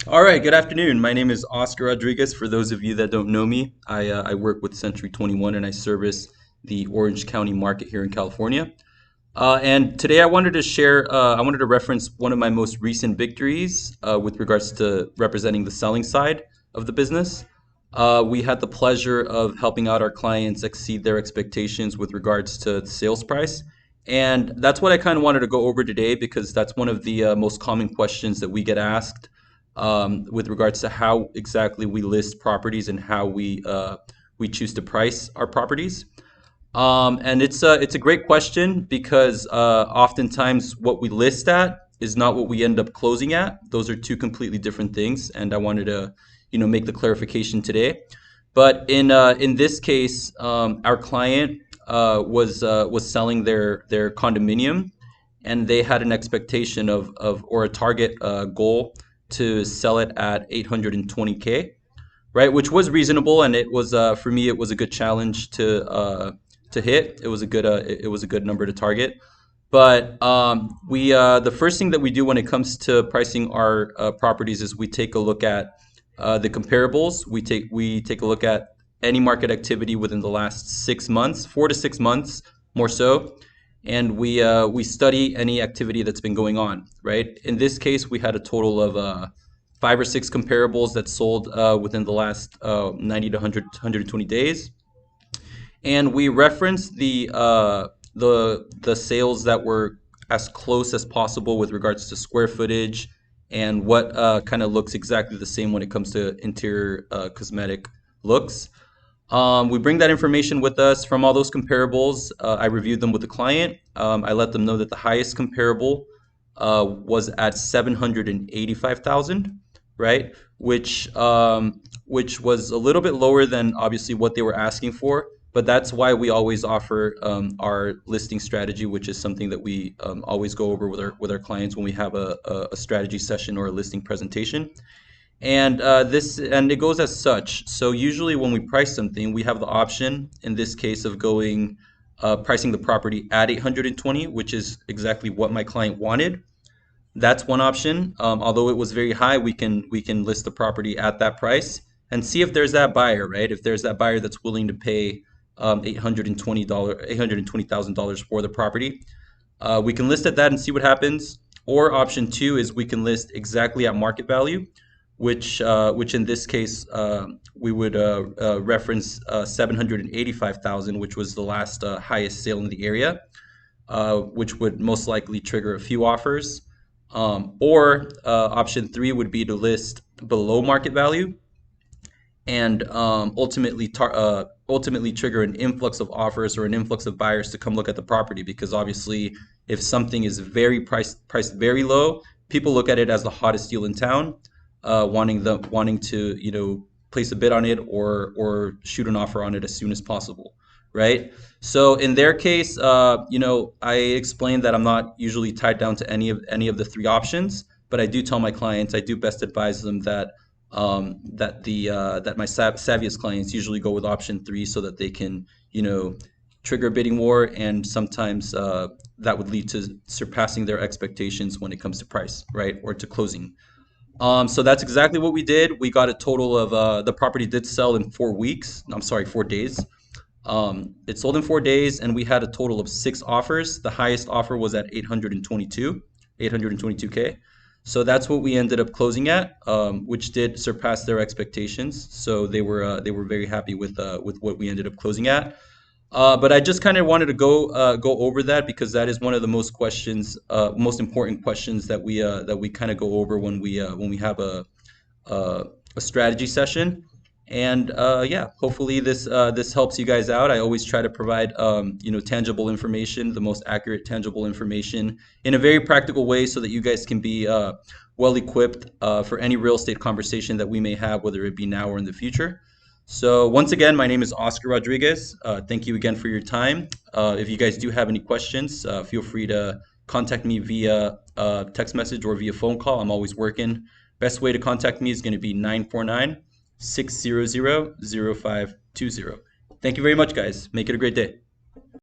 All right, good afternoon. My name is Oscar Rodriguez. For those of you that don't know me, I work with Century 21 and I service the Orange County market here in California. And today I wanted to reference one of my most recent victories with regards to representing the selling side of the business. We had the pleasure of helping out our clients exceed their expectations with regards to the sales price. And that's what I kind of wanted to go over today because that's one of the most common questions that we get asked with regards to how exactly we list properties and how we choose to price our properties. And it's a great question because oftentimes what we list at is not what we end up closing at. Those are two completely different things, and I wanted to, make the clarification today. But in this case, our client was selling their condominium, and they had an expectation of or a target goal to sell it at 820K, right? Which was reasonable, and it was for me it was a good challenge to hit. It was a good number to target. But we the first thing that we do when it comes to pricing our properties is we take a look at the comparables. We take a look at any market activity within the last 6 months, 4 to 6 months, more so, and we study any activity that's been going on. Right. In this case, we had a total of 5 or 6 comparables that sold within the last 90 to 120 days, and we referenced the sales that were as close as possible with regards to square footage and what kind of looks exactly the same when it comes to interior cosmetic looks. We bring that information with us from all those comparables. I reviewed them with the client. I let them know that the highest comparable was at 785,000, right? Which was a little bit lower than obviously what they were asking for. But that's why we always offer our listing strategy, which is something that we always go over with our clients when we have a strategy session or a listing presentation. And it goes as such. So usually when we price something, we have the option in this case of going pricing the property at 820, which is exactly what my client wanted. That's one option. Although it was very high, we can list the property at that price and see if there's that buyer, right? If there's that buyer that's willing to pay $820,000 for the property, we can list at that and see what happens. Or option two is we can list exactly at market value, which in this case we would reference 785,000, which was the last highest sale in the area, which would most likely trigger a few offers. Or option three would be to list below market value and ultimately trigger an influx of offers or an influx of buyers to come look at the property. Because obviously, if something is very priced very low, people look at it as the hottest deal in town, wanting to place a bid on it or shoot an offer on it as soon as possible, right? So in their case, I explained that I'm not usually tied down to any of the three options, but I do tell my clients, I do best advise them that my savviest clients usually go with option three so that they can trigger a bidding war, and sometimes that would lead to surpassing their expectations when it comes to price, right, or to closing. So that's exactly what we did. We got a total of the property did sell in 4 weeks. I'm sorry, 4 days. It sold in 4 days, and we had a total of 6 offers. The highest offer was at 822K. So that's what we ended up closing at, which did surpass their expectations. So they were very happy with what we ended up closing at. But I just kind of wanted to go over that because that is one of the most important questions that we kind of go over when we have a strategy session. And yeah, hopefully this helps you guys out. I always try to provide tangible information, the most accurate tangible information in a very practical way, so that you guys can be well equipped for any real estate conversation that we may have, whether it be now or in the future. So once again, my name is Oscar Rodriguez. Thank you again for your time. If you guys do have any questions, feel free to contact me via text message or via phone call. I'm always working. Best way to contact me is going to be 949-600-0520. Thank you very much, guys. Make it a great day.